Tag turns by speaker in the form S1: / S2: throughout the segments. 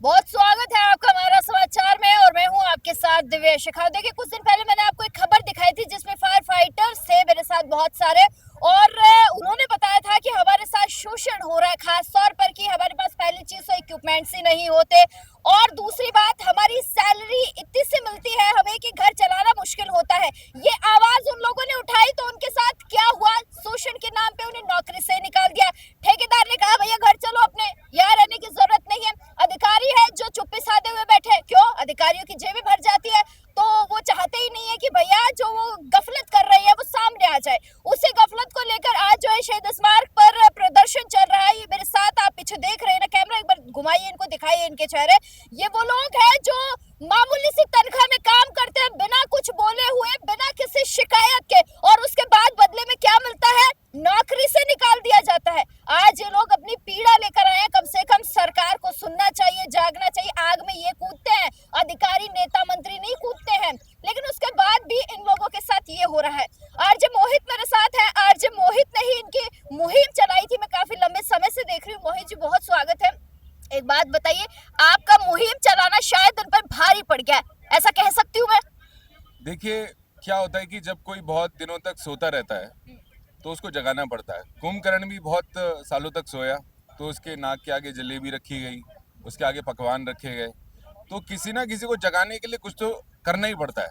S1: बहुत स्वागत है आपका हमारा समाचार में और मैं हूं आपके साथ दिव्या शेखावत। देखिए, कुछ दिन पहले मैंने आपको एक खबर दिखाई थी जिसमें फायर फाइटर्स थे मेरे साथ बहुत सारे, और उन्होंने बताया था कि हमारे साथ शोषण हो रहा है, खास तौर पर कि हमारे पास पहली चीज तो इक्विपमेंट्स ही नहीं होते, और दूसरी बात हमारी सैलरी इतनी सी मिलती है हमें कि घर चलाना मुश्किल होता है। ये आवाज उन लोगों ने उठाई तो उनके साथ क्या हुआ? शोषण के नाम पे उन्हें नौकरी से निकाल दिया। ठेकेदार ने कहा भैया घर चलो, अपने यहाँ रहने की जरूरत नहीं है। अधिकारी है जो चुप्पी साधे हुए बैठे, क्यों? अधिकारियों की जेबें भर जाती है तो वो चाहते ही नहीं है कि भैया जो वो गफलत कर रही है वो सामने आ जाए। उसी गफलत को लेकर आज जो है शहीद स्मारक पर प्रदर्शन चल रहा है। ये मेरे साथ आप पीछे देख रहे हैं ना, कैमरा एक बार घुमाइए, इनको दिखाइए इनके चेहरे। ये वो लोग हैं जो मामूली सी तनख्वाह में काम करते हैं, बिना कुछ बोले हुए, बिना किसी शिकायत के, और उसके बाद बदले में क्या मिलता है? नौकरी से निकाल दिया जाता है। आज ये लोग अपनी पीड़ा लेकर आए हैं। कम से कम सरकार को सुनना चाहिए, जागना चाहिए। आग में ये कूदते हैं, अधिकारी नेता मंत्री नहीं कूदते हैं, लेकिन उसके बाद भी इन लोगों के साथ ये हो रहा है। आरजे मोहित मेरे साथ है। आरजे मोहित ने ही इनकी मुहिम चलाई थी, मैं काफी लंबे समय से देख रही हूँ। मोहित जी बहुत स्वागत है। एक बात बताइए, आपका मुहिम चलाना शायद उन पर भारी पड़ गया है, ऐसा कह सकती हूँ मैं?
S2: देखिए, क्या होता है कि जब कोई बहुत दिनों तक सोता रहता है तो उसको जगाना पड़ता है। कुंभकर्ण भी बहुत सालों तक सोया तो उसके नाक के आगे जलेबी रखी गई, उसके आगे पकवान रखे गए। तो किसी ना किसी को जगाने के लिए कुछ तो करना ही पड़ता है।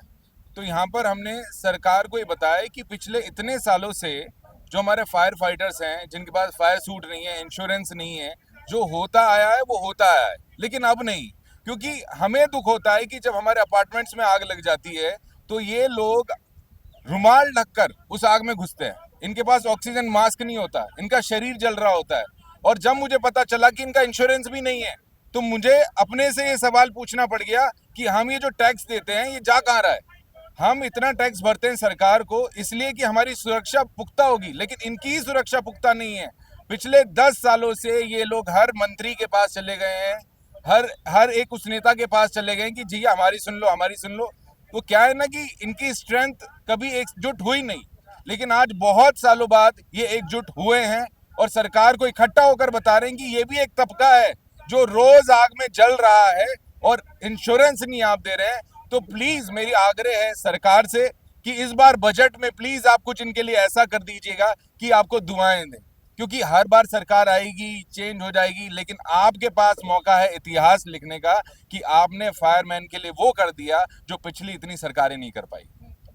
S2: तो यहाँ पर हमने सरकार को ये बताया कि पिछले इतने सालों से जो हमारे फायर फाइटर्स हैं, जिनके पास फायर सूट नहीं है, इंश्योरेंस नहीं है, जो होता आया है वो होता आया है, लेकिन अब नहीं। क्योंकि हमें दुख होता है कि जब हमारे अपार्टमेंट्स में आग लग जाती है तो ये लोग रुमाल ढककर उस आग में घुसते हैं। इनके पास ऑक्सीजन मास्क नहीं होता, इनका शरीर जल रहा होता है। और जब मुझे पता चला कि इनका इंश्योरेंस भी नहीं है तो मुझे अपने से ये सवाल पूछना पड़ गया कि हम ये जो टैक्स देते हैं ये जा कहाँ रहा है। हम इतना टैक्स भरते हैं सरकार को इसलिए कि हमारी सुरक्षा पुख्ता होगी, लेकिन इनकी ही सुरक्षा पुख्ता नहीं है। पिछले 10 सालों से ये लोग हर मंत्री के पास चले गए हैं, हर हर एक उस नेता के पास चले गए कि जी हमारी सुन लो, हमारी सुन लो। तो क्या है ना कि इनकी स्ट्रेंथ कभी एकजुट हुई नहीं, लेकिन आज बहुत सालों बाद ये एकजुट हुए हैं और सरकार को इकट्ठा होकर बता रहे हैं कि ये भी एक तबका है जो रोज आग में जल रहा है और इंश्योरेंस नहीं आप दे रहे हैं। तो प्लीज मेरी आग्रह है सरकार से कि इस बार बजट में प्लीज आप कुछ इनके लिए ऐसा कर दीजिएगा कि आपको दुआएं दें। क्योंकि हर बार सरकार आएगी, चेंज हो जाएगी, लेकिन आपके पास मौका है इतिहास लिखने का कि आपने फायरमैन के लिए वो कर दिया जो पिछली इतनी सरकारें नहीं कर पाई।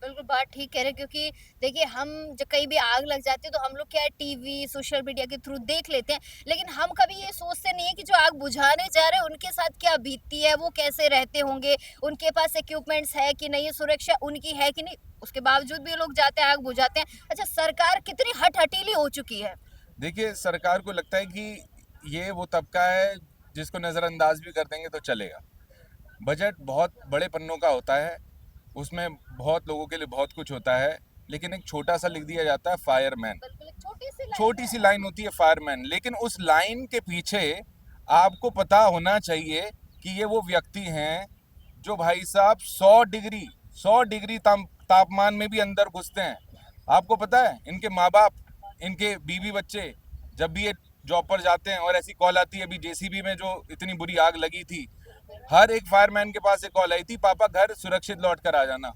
S1: बिल्कुल बात ठीक कह रहे हैं, क्योंकि देखिए हम जब कहीं भी आग लग जाती है तो हम लोग क्या है टीवी सोशल मीडिया के थ्रू देख लेते हैं, लेकिन हम कभी ये सोचते नहीं है कि जो आग बुझाने जा रहे हैं उनके साथ क्या बीतती है, वो कैसे रहते होंगे, उनके पास इक्विपमेंट्स है कि नहीं, सुरक्षा उनकी है कि नहीं। उसके बावजूद भी लोग जाते हैं, आग बुझाते हैं। अच्छा, सरकार कितनी हठहटीली हो चुकी है।
S2: देखिए, सरकार को लगता है कि ये वो तबका है जिसको नज़रअंदाज भी कर देंगे तो चलेगा। बजट बहुत बड़े पन्नों का होता है, उसमें बहुत लोगों के लिए बहुत कुछ होता है, लेकिन एक छोटा सा लिख दिया जाता है फायरमैन। छोटी सी लाइन होती है फायरमैन, लेकिन उस लाइन के पीछे आपको पता होना चाहिए कि ये वो व्यक्ति हैं जो भाई साहब 100 डिग्री तापमान में भी अंदर घुसते हैं। आपको पता है इनके माँ बाप, इनके बीवी बच्चे जब भी ये जॉब पर जाते हैं और ऐसी कॉल आती है, अभी जेसीबी में जो इतनी बुरी आग लगी थी, हर एक फायरमैन के पास एक कॉल आई थी, पापा घर सुरक्षित लौट कर आ जाना।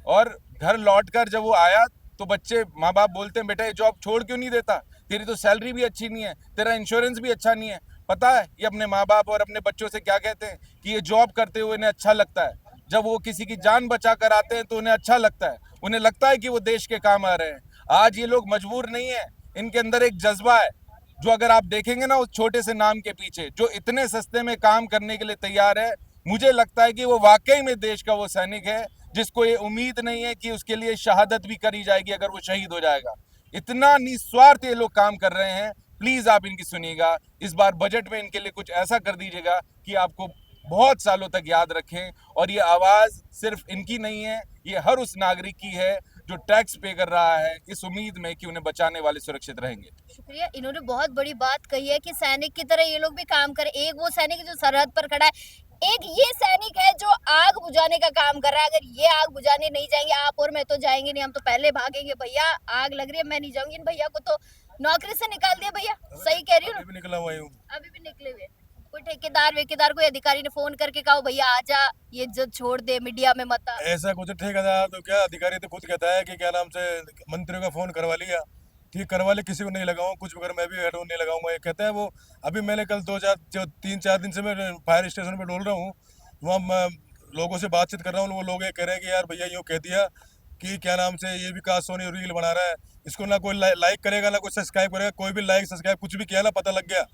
S2: और घर लौट कर जब वो आया तो बच्चे माँ बाप बोलते हैं बेटा ये जॉब छोड़ क्यों नहीं देता, तेरी तो सैलरी भी अच्छी नहीं है, तेरा इंश्योरेंस भी अच्छा नहीं है। पता है ये अपने माँ बाप और अपने बच्चों से क्या कहते हैं कि ये जॉब करते हुए इन्हें अच्छा लगता है, जब वो किसी की जान बचा कर आते हैं तो उन्हें अच्छा लगता है, उन्हें लगता है कि वो देश के काम आ रहे हैं। आज ये लोग मजबूर नहीं है, इनके अंदर एक जज्बा है जो अगर आप देखेंगे ना उस छोटे से नाम के पीछे, जो इतने सस्ते में काम करने के लिए तैयार है, मुझे लगता है कि वो वाकई में देश का वो सैनिक है जिसको ये उम्मीद नहीं है कि उसके लिए शहादत भी करी जाएगी अगर वो शहीद हो जाएगा। इतना निस्वार्थ ये लोग काम कर रहे हैं। प्लीज आप इनकी सुनिएगा, इस बार बजट में इनके लिए कुछ ऐसा कर दीजिएगा कि आपको बहुत सालों तक याद रखें। और ये आवाज सिर्फ इनकी नहीं है, ये हर उस नागरिक की है जो टैक्स पे कर रहा है इस उम्मीद में कि उन्हें बचाने वाले सुरक्षित रहेंगे।
S1: शुक्रिया, इन्होंने बहुत बड़ी बात कही है कि सैनिक की तरह ये लोग भी काम करें। एक वो सैनिक जो सरहद पर खड़ा है, एक ये सैनिक है जो आग बुझाने का काम कर रहा है। अगर ये आग बुझाने नहीं जाएंगे, आप और मैं तो जाएंगे नहीं, हम तो पहले भागेंगे, भैया आग लग रही है मैं नहीं जाऊंगी। इन भैया को तो नौकरी से निकाल दिया। भैया सही कह रही हूँ,
S2: अभी भी निकला हुआ हूँ।
S1: अभी भी निकले हुए। कोई ठेकेदार वेकेदार कोई अधिकारी ने फोन करके कहा भैया आजा, ये इज्जत छोड़ दे, मीडिया में मत आ?
S3: ऐसा कुछ ठेकेदार तो क्या, अधिकारी तो खुद कहता है कि क्या नाम से मंत्रियों का फोन करवा लिया, ठीक करवा ले, किसी को नहीं लगाऊं, कुछ अगर मैं भी हेडफोन नहीं लगाऊंगा, ये कहता है वो। अभी मैंने कल 3-4 दिन से मैं फायर स्टेशन पे डोल रहा हूँ, वहाँ मैं लोगों से बातचीत कर रहा हूँ, वो लोग ये कह रहे हैं कि यार भैया यूँ कह दिया कि क्या नाम से ये विकास सोनी रील बना रहा है, इसको ना कोई लाइक करेगा ना कोई सब्सक्राइब करेगा, कोई भी लाइक सब्सक्राइब कुछ भी किया ना पता लग गया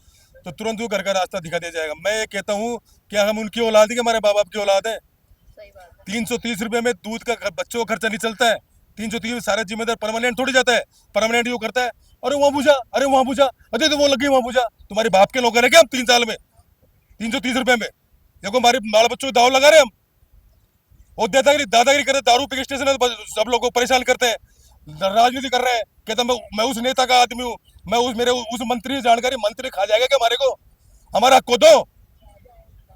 S3: तो तुरंत वो घर का रास्ता दिखा दिया जाएगा। मैं ये कहता हूँ क्या हम उनकी औलाद है कि हमारे माँ बाप की औलाद है?
S1: सही बात है।
S3: 330 रुपए में दूध का बच्चों का खर्चा नहीं चलता है। 330 सारे जिम्मेदार परमानेंट थोड़ी जाता है, परमानेंट वो करता है। अरे वहाँ पूछा, अरे वहाँ पूछा, अरे तो वो लगी वहाँ पूछा, तुम्हारे बाप के लोग हैं क्या हम 3 साल में 330 रुपए में? देखो हमारे बाल बच्चों को दाव लगा रहे हम, वो दादागिरी करते, दारू पे स्टेशन सब लोगों को परेशान करते हैं, राजनीति कर रहे हैं, कहता मैं उस नेता का आदमी हूँ, मैं उस मंत्री की जानकारी, मंत्री खा जाएगा क्या हमारे को? हमारा हक को दो,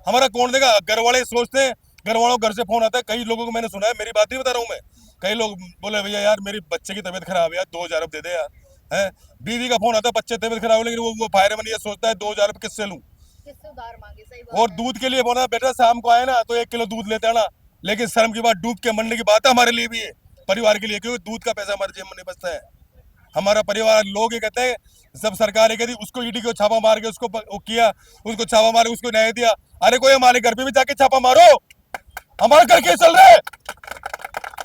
S3: हमारा कौन देगा? घर वाले सोचते हैं, घर वालों घर से फोन आता है, कई लोगों को मैंने सुना है, मेरी बात नहीं बता रहा हूँ मैं, कई लोग बोले भैया यार मेरी बच्चे की तबीयत खराब है यार 2000 दे दे यार, है बीवी का फोन आता है बच्चे तबीयत खराब है, लेकिन वो फायरमैन ये सोचता है 2000 रुपये किससे लूँ?
S1: किससे उधार मांगे? सही
S3: और
S1: बात है।
S3: दूध के लिए बोला बेटा शाम को आए ना तो 1 किलो दूध लेते आना, लेकिन शर्म की बात डूब के मरने की बात है हमारे लिए भी है, परिवार के लिए, क्योंकि दूध का पैसा हमारे जेब में नहीं बचता है। हमारा परिवार लोग ये कहते हैं, सब सरकार ये कहती उसको ईडी को छापा मार के उसको वो किया, उसको छापा मार के उसको न्याय दिया। अरे कोई हमारे घर पे भी जाके छापा मारो, हमारे घर कैसे चल रहे हैं?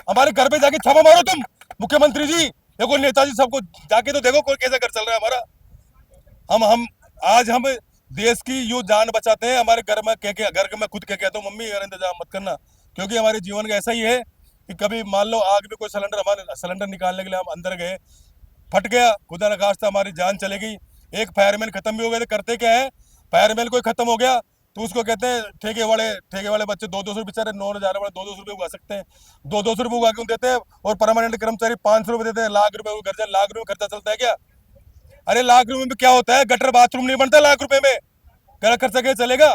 S3: हमारे घर पे जाके छापा मारो तुम, मुख्यमंत्री जी देखो, नेताजी सबको जाके तो देखो कोई कैसा घर चल रहा है हमारा। हम आज हम देश की यूं जान बचाते हैं, हमारे घर में घर में खुद कह कहता हूँ मम्मी यार इंतजाम मत करना, क्योंकि हमारे जीवन का ऐसा ही है कि कभी मान लो आग में कोई सिलेंडर, हमारे सिलेंडर निकालने के लिए हम अंदर गए, फट गया, खुदा न खास्ता हमारी जान चले गई, एक फायरमैन खत्म भी हो गए, तो करते क्या है, फायरमैन कोई खत्म हो गया तो उसको कहते हैं ठेके वाले बच्चे 200 बेचारे 9,000 वाले 200 रुपये उगा सकते हैं, 200 रुपये उगा क्यों देते हैं, और परमानेंट कर्मचारी 500 रुपये देते हैं, लाख रुपये घर से, लाख रुपये खर्चा चलता है क्या? अरे लाख रुपए में क्या होता है, गटर बाथरूम नहीं बनता लाख रुपए में, क्या खर्चा क्या चलेगा?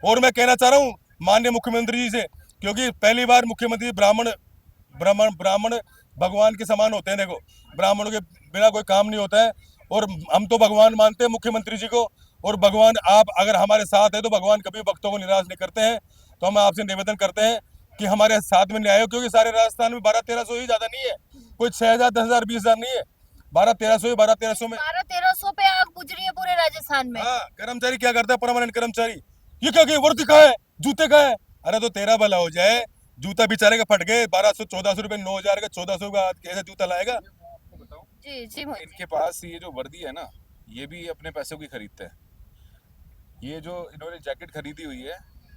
S3: और मैं कहना चाह रहा हूँ माननीय मुख्यमंत्री जी से, क्योंकि पहली बार मुख्यमंत्री ब्राह्मण भगवान के समान होते हैं, देखो ब्राह्मणों के बिना कोई काम नहीं होता है, और हम तो भगवान मानते हैं मुख्यमंत्री जी को, और भगवान आप अगर हमारे साथ है तो भगवान कभी भक्तों को निराश नहीं करते हैं। तो हम आपसे निवेदन करते हैं कि हमारे साथ में न्याय हो, क्योंकि सारे राजस्थान में 1200-1300 ही, ज्यादा नहीं है, कोई 6,000 10,000 20,000 नहीं है, 1200-1300 में
S1: 1200-1300 पे आग बुझ रही है पूरे राजस्थान में।
S3: हाँ, कर्मचारी क्या करता है, परमानेंट कर्मचारी, ये क्या वर्दी का है, जूते का है, अरे तो तेरा भला हो जाए, जूता बेचारे का फट गए, 1200-1400 रुपये, 9,000 का 1400 का कैसे जूता लाएगा?
S1: जी जी मोहित।
S2: इनके पास ये जो वर्दी है ना, ये भी अपने पैसों की खरीदते हैं। ये जो इन्होंने जैकेट खरीदी हुई है,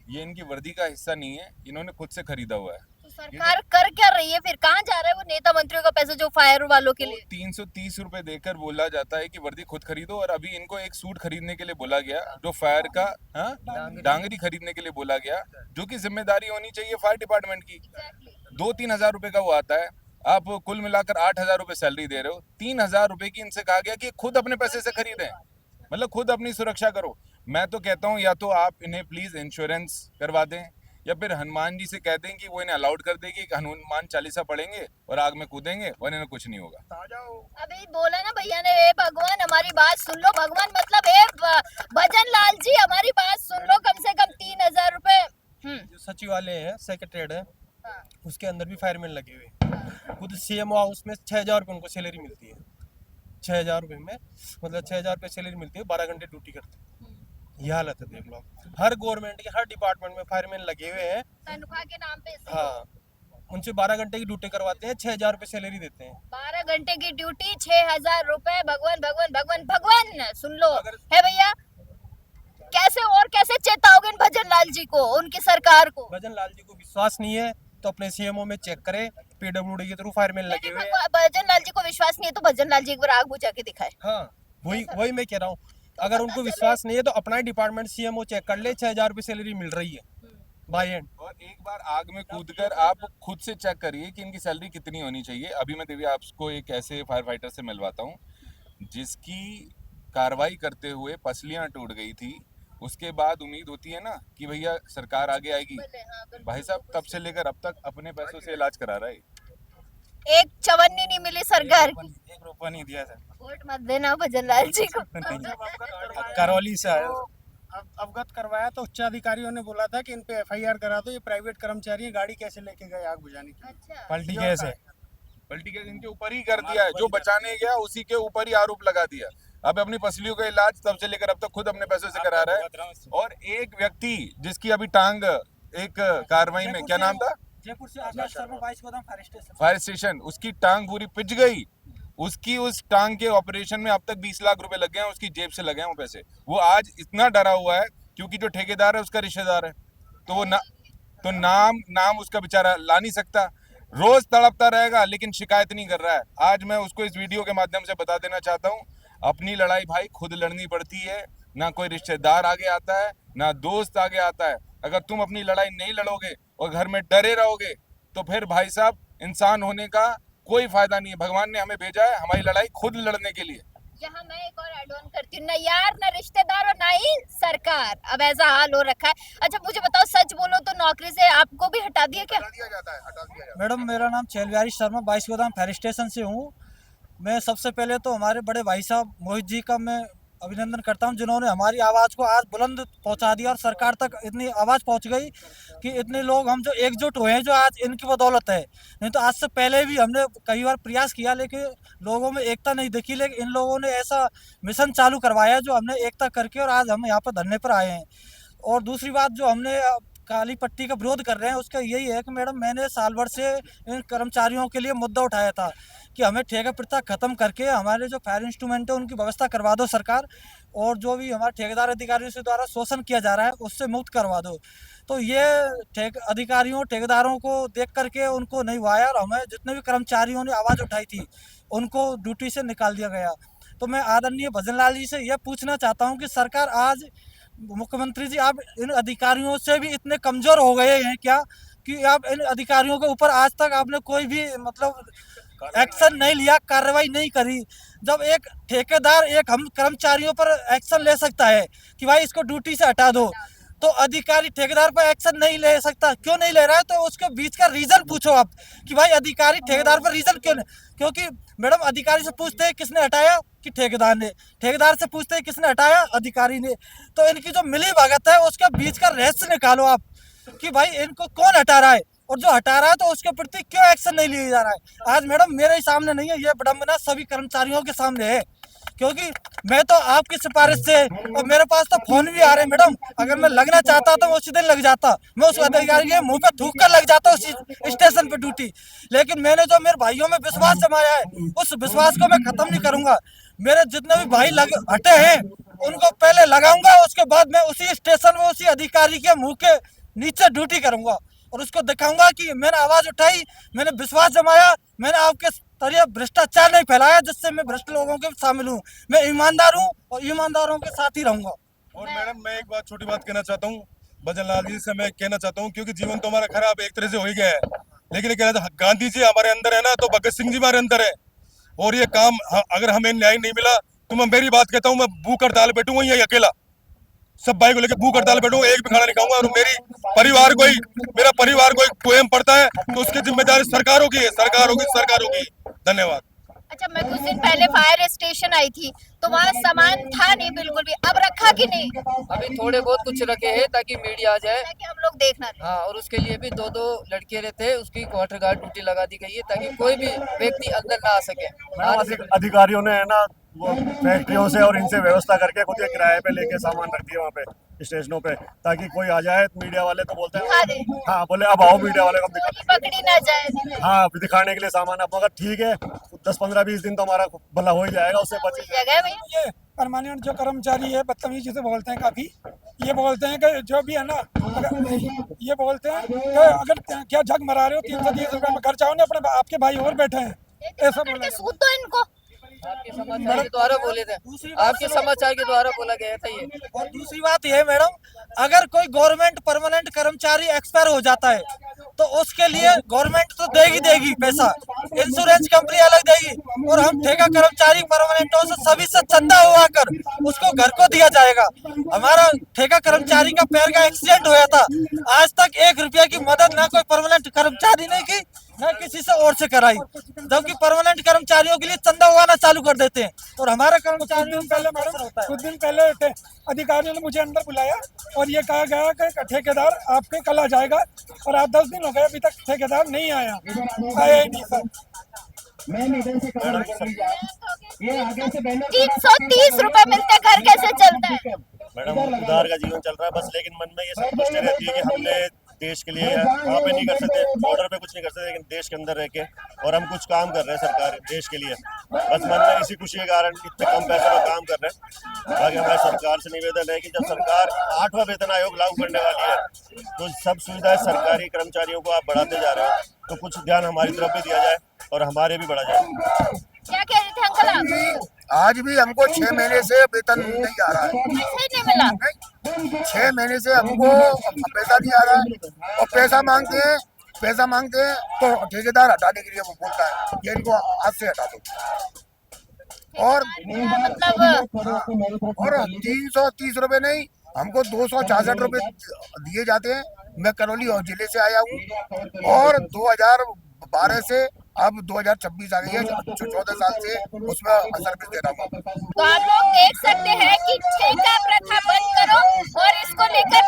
S2: ये इनकी वर्दी का हिस्सा नहीं है, इन्होंने खुद से खरीदा हुआ है।
S1: तो सरकार कर क्या रही है फिर? कहाँ जा रहा है वो नेता मंत्रियों का पैसा जो फायर वालों के लिए?
S2: 330 रुपए देकर बोला जाता है कि वर्दी खुद खरीदो, और अभी इनको एक सूट खरीदने के लिए बोला गया, जो फायर का, हाँ, डांगरी खरीदने के लिए बोला गया, जो कि जिम्मेदारी होनी चाहिए फायर डिपार्टमेंट की। 2-3 हजार रुपए का वो आता है, आप कुल मिलाकर 8,000 रुपए सैलरी दे रहे हो, 3,000 रुपए की इनसे कहा गया कि खुद अपने पैसे से खरीदें, मतलब खुद अपनी सुरक्षा करो। मैं तो कहता हूँ या तो आप इन्हें प्लीज इंश्योरेंस करवा दें, या फिर हनुमान जी से कह दें कि वो इन्हें अलाउड कर दे कि हनुमान चालीसा पढ़ेंगे और आग में कूदेंगे और इन्हें कुछ नहीं होगा।
S1: अभी बोला ना भैया ने, ए भगवान हमारी बात सुन लो, भगवान मतलब भजन लाल जी हमारी बात सुन लो, कम से कम 3,000 रुपए।
S4: जो सचिवालय है, सेक्रेटरीट है,
S1: हाँ।
S4: उसके अंदर भी फायरमैन लगे हुए हैं। खुद सीएमओ हाउस में 6,000 रुपये उनको सैलरी मिलती है, 6,000 रुपये में, मतलब 6,000 रुपये सैलरी मिलती है, 12 घंटे ड्यूटी करते हैं। ये हालत है, देख लो, हर गवर्नमेंट के हर डिपार्टमेंट में फायरमैन लगे हुए हैं।
S1: तनख्वाह के नाम पे
S4: हाँ, उनसे 12 घंटे की ड्यूटी करवाते हैं, 6,000 रुपये सैलरी देते हैं।
S1: 12 घंटे की ड्यूटी, 6,000 रुपए। भगवान भगवान भगवान भगवान सुन लो है भैया, कैसे और कैसे चेताओगे इन भजन लाल जी को, उनकी सरकार को?
S4: भजन लाल जी को विश्वास नहीं है तो अपने सीएमओ में चेक करे, पीडब्ल्यूडी के थ्रू फायरमैन लगे हुए हैं।
S1: भजन लाल जी को विश्वास नहीं है तो भजन लाल जी एक बार आग बुझा के दिखाए।
S4: हाँ, वही मैं कह रहा हूँ, अगर उनको विश्वास नहीं है तो अपना ही डिपार्टमेंट सीएमओ चेक कर ले, 6,000 रुपये सैलरी मिल रही है बाय एंड।
S2: और एक बार आग में कूदकर आप खुद से चेक करिए कि इनकी सैलरी कितनी होनी चाहिए। अभी मैं दिव्या आपको एक ऐसे फायर फाइटर से मिलवाता हूँ जिसकी कार्रवाई करते हुए पसलियां टूट गई थी, उसके बाद उम्मीद होती है ना कि भैया सरकार आगे आएगी। भाई साहब तब से लेकर अब तक अपने पैसों से इलाज करा रहा है।
S1: एक चवन्नी नहीं मिली सरकार की,
S4: 1 रुपया नहीं दिया सर।
S1: वोट मत देना भजन लाल जी को।
S4: करौली से आया,
S5: अवगत करवाया तो उच्च अधिकारियों ने बोला था कि इन पे एफआईआर करा दो, ये प्राइवेट कर्मचारी हैं, गाड़ी कैसे लेके गए आग बुझाने की।
S1: अच्छा
S4: पलटी कैसे
S2: पलटी केस इनके ऊपर ही कर दिया है, जो बचाने गया उसी के ऊपर ही आरोप लगा दिया। अब अपनी पसलियों का इलाज तब से लेकर अब तक खुद अपने पैसों से करा रहा है। और एक व्यक्ति जिसकी अभी टांग एक कार्रवाई में, क्या नाम था,
S5: जयपुर से आकाश शर्मा 22 गोदाम फायर स्टेशन।
S2: फायर स्टेशन, उसकी टांग पूरी पिच गई। उसकी उस टांग के ऑपरेशन में अब तक 20 लाख रुपए लग गए हैं, उसकी जेब से लगे हैं वो पैसे। वो आज इतना डरा हुआ है क्योंकि जो ठेकेदार है उसका रिश्तेदार है, तो वो तो नाम उसका बेचारा ला नहीं सकता। रोज तड़पता रहेगा लेकिन शिकायत नहीं कर रहा है। आज मैं उसको इस वीडियो के माध्यम से बता देना चाहता हूँ, अपनी लड़ाई भाई खुद लड़नी पड़ती है। ना कोई रिश्तेदार आगे आता है, ना दोस्त आगे आता है। अगर तुम अपनी लड़ाई नहीं लड़ोगे और घर में डरे रहोगे तो फिर भाई साहब इंसान होने का कोई फायदा नहीं है। भगवान ने हमें भेजा है हमारी लड़ाई खुद लड़ने के लिए।
S1: यहाँ मैं एक और ऐड ऑन करती हूँ, ना यार ना रिश्तेदार और ना ही सरकार, अब ऐसा हाल हो रखा है। अच्छा मुझे बताओ, सच बोलो तो नौकरी से आपको भी हटा दिया क्या?
S2: हटा दिया जाता है।
S5: मैडम मेरा नाम चेलविहारी शर्मा 22 गोदाम फायर स्टेशन से हूँ। मैं सबसे पहले तो हमारे बड़े भाई साहब मोहित जी का मैं अभिनंदन करता हूं, जिन्होंने हमारी आवाज़ को आज बुलंद पहुंचा दिया और सरकार तक इतनी आवाज़ पहुंच गई कि इतने लोग हम जो एकजुट हुए हैं, जो आज इनकी बदौलत है। नहीं तो आज से पहले भी हमने कई बार प्रयास किया लेकिन लोगों में एकता नहीं दिखी, लेकिन इन लोगों ने ऐसा मिशन चालू करवाया जो हमने एकता करके और आज हम यहाँ पर धरने पर आए हैं। और दूसरी बात जो हमने काली पट्टी का विरोध कर रहे हैं उसका यही है कि मैडम मैंने साल भर से इन कर्मचारियों के लिए मुद्दा उठाया था कि हमें ठेका प्रथा खत्म करके हमारे जो फायर इंस्ट्रूमेंट है उनकी व्यवस्था करवा दो सरकार, और जो भी हमारे ठेकेदार अधिकारियों से द्वारा शोषण किया जा रहा है उससे मुक्त करवा दो। तो ये अधिकारियों ठेकेदारों को देख करके उनको नहीं हुआ और हमें जितने भी कर्मचारियों ने आवाज़ उठाई थी उनको ड्यूटी से निकाल दिया गया। तो मैं आदरणीय भजन लाल जी से यह पूछना चाहता हूँ कि सरकार आज, मुख्यमंत्री जी, आप इन अधिकारियों से भी इतने कमजोर हो गए हैं क्या कि आप इन अधिकारियों के ऊपर आज तक आपने कोई भी मतलब एक्शन नहीं लिया, कार्रवाई नहीं करी। जब एक ठेकेदार एक हम कर्मचारियों पर एक्शन ले सकता है कि भाई इसको ड्यूटी से हटा दो, तो अधिकारी ठेकेदार पर एक्शन नहीं ले सकता। क्यों नहीं ले रहा है? तो उसके बीच का रीजन पूछो आप कि भाई अधिकारी ठेकेदार पर रीजन क्यों नहीं। क्योंकि मैडम अधिकारी से पूछते हैं किसने हटाया, कि ठेकेदार ने। ठेकेदार से पूछते हैं किसने हटाया, अधिकारी ने। तो इनकी जो मिली भगत है उसके बीच का रहस्य निकालो आप कि भाई इनको कौन हटा रहा है और जो हटा रहा है तो उसके प्रति क्यों एक्शन नहीं लिया जा रहा है। आज मैडम मेरे ही सामने नहीं है, ये विडंबना सभी कर्मचारियों के सामने है, क्योंकि मैं तो आपकी सिफारिश से, और मेरे पास तो फोन भी आ रहे हैं मैडम, अगर मैं लगना चाहता तो उसी दिन लग जाता, मैं उस अधिकारी के मुंह पे थूक कर लग जाता उसी स्टेशन पे ड्यूटी। लेकिन मैंने जो मेरे भाइयों में विश्वास जमाया है उस विश्वास को मैं खत्म नहीं करूंगा। मेरे जितने भी भाई हटे हैं उनको पहले लगाऊंगा, उसके बाद मैं उसी स्टेशन में उसी अधिकारी के मुंह के नीचे ड्यूटी करूंगा और उसको दिखाऊंगा कि मैंने आवाज उठाई, मैंने विश्वास जमाया, मैंने आपके तरह भ्रष्टाचार नहीं फैलाया जिससे मैं भ्रष्ट लोगों के शामिल हूँ। मैं ईमानदार हूँ और ईमानदारों के साथ ही रहूंगा।
S3: और मैडम मैं एक बात, छोटी बात कहना चाहता हूँ भजन लाल जी से, मैं कहना चाहता हूँ क्योंकि जीवन तो हमारा खराब एक तरह से हो ही गया है, लेकिन ये कहना था गांधी जी हमारे अंदर है ना, तो भगत सिंह जी हमारे अंदर है। और ये काम अगर हमें न्याय नहीं मिला तो मैं मेरी बात कहता हूँ, मैं भूख हड़ताल बैठूंगा यही अकेला, सब भाई को लेकर भूख हड़ताल बैठूंगा, एक भी खाना नहीं खाऊंगा। और मेरा परिवार को पोएम पड़ता है तो उसकी जिम्मेदारी सरकारों की है, सरकार होगी। धन्यवाद।
S1: अच्छा मैं कुछ दिन पहले फायर स्टेशन आई थी तो वहाँ सामान था नहीं बिल्कुल भी, अब रखा कि नहीं?
S6: अभी थोड़े बहुत कुछ रखे हैं ताकि मीडिया आ जाए,
S1: ताकि हम लोग देखना नहीं।
S6: हाँ, और उसके लिए भी दो लड़के रहते हैं, उसकी क्वार्टर गार्ड ड्यूटी लगा दी गई है ताकि कोई भी व्यक्ति अंदर ना आ सके।
S7: अधिकारियों ने है ना वो फैक्ट्रियों से और इनसे व्यवस्था करके खुद के किराए पे लेके सामान रख दिया वहाँ पे स्टेशनों पे, ताकि कोई आ जाए मीडिया वाले तो बोलते हैं हाँ, बोले अब आओ मीडिया वाले को
S1: पकड़ी ना जाए,
S7: हाँ दिखाने के लिए सामान। अब मगर ठीक है 10-15-20 दिन तो हमारा भला हो ही जाएगा, उससे बचे
S1: जगह में।
S8: ये परमानेंट जो कर्मचारी है बदतमीजी से बोलते हैं काफी, ये बोलते हैं कि जो भी है ना, ये बोलते हैं कि अगर क्या जग मरा रहे हो 330 रुपए में घर जाओ ना, अपने आपके भाई और बैठे हैं, ऐसा बोला
S1: सूद तो इनको
S6: आपके समाचार के द्वारा बोले थे, आपके समाचार के द्वारा बोला गया था ये।
S5: और दूसरी बात यह है मैडम, अगर कोई गवर्नमेंट परमानेंट कर्मचारी एक्सपायर हो जाता है तो उसके लिए गवर्नमेंट तो देगी पैसा, इंश्योरेंस कंपनी अलग देगी, और हम ठेका कर्मचारी परमानेंटों से सभी से चंदा हुआ कर उसको घर को दिया जाएगा। हमारा ठेका कर्मचारी का पैर का एक्सीडेंट हुआ था, आज तक 1 रुपया की मदद ना कोई परमानेंट कर्मचारी ने की न किसी से और से कराई, जबकि परमानेंट कर्मचारियों के लिए चंदा उगाना चालू कर देते हैं और हमारे कर्मचारियों
S8: कुछ दिन पहले अधिकारियों ने मुझे अंदर बुलाया और ये कहा गया कि ठेकेदार आपके कल आ जाएगा, और आज 10 दिन हो गए अभी तक ठेकेदार नहीं आया ही नहीं सर।
S1: 330 रुपए मिलते, घर कैसे चलता है?
S7: मैडम उधार का जीवन चल रहा है बस, लेकिन मन में ये संतुष्टि रहती है कि हमने देश के लिए वहाँ पे नहीं कर सकते, बॉर्डर पे कुछ नहीं कर सकते, लेकिन देश के अंदर रह के और हम कुछ काम कर रहे हैं सरकार देश के लिए, बस मन में इसी खुशी के कारण इतने कम पैसे में काम कर रहे हैं। बाकी हमारी सरकार से निवेदन है कि जब सरकार 8वां वेतन आयोग लागू करने वाली है तो सब सुविधाएं सरकारी कर्मचारियों को आप बढ़ाते जा रहे हो, तो कुछ ध्यान हमारी तरफ भी दिया जाए और हमारे भी बढ़ा जाए।
S1: क्या कह रहे थे अंकल आप?
S9: आज भी हमको 6 महीने से वेतन नहीं आ रहा है,
S1: पैसे नहीं मिला?
S9: 6 महीने से हमको पैसा नहीं आ रहा है, और पैसा मांगते हैं तो ठेकेदार हटाने के लिए वो बोलता है ये इनको आज से हटा दो, और
S1: मतलब
S9: और 330 रुपए नहीं, हमको 266 रुपए दिए जाते हैं। मैं करौली और जिले से आया हूँ और 2012 से अब 2026 आ गई है, 14 साल से उसमें सर्विस दे रहा हूँ।
S1: तो आप लोग देख सकते हैं कि ठेका प्रथा बंद करो और इसको लेकर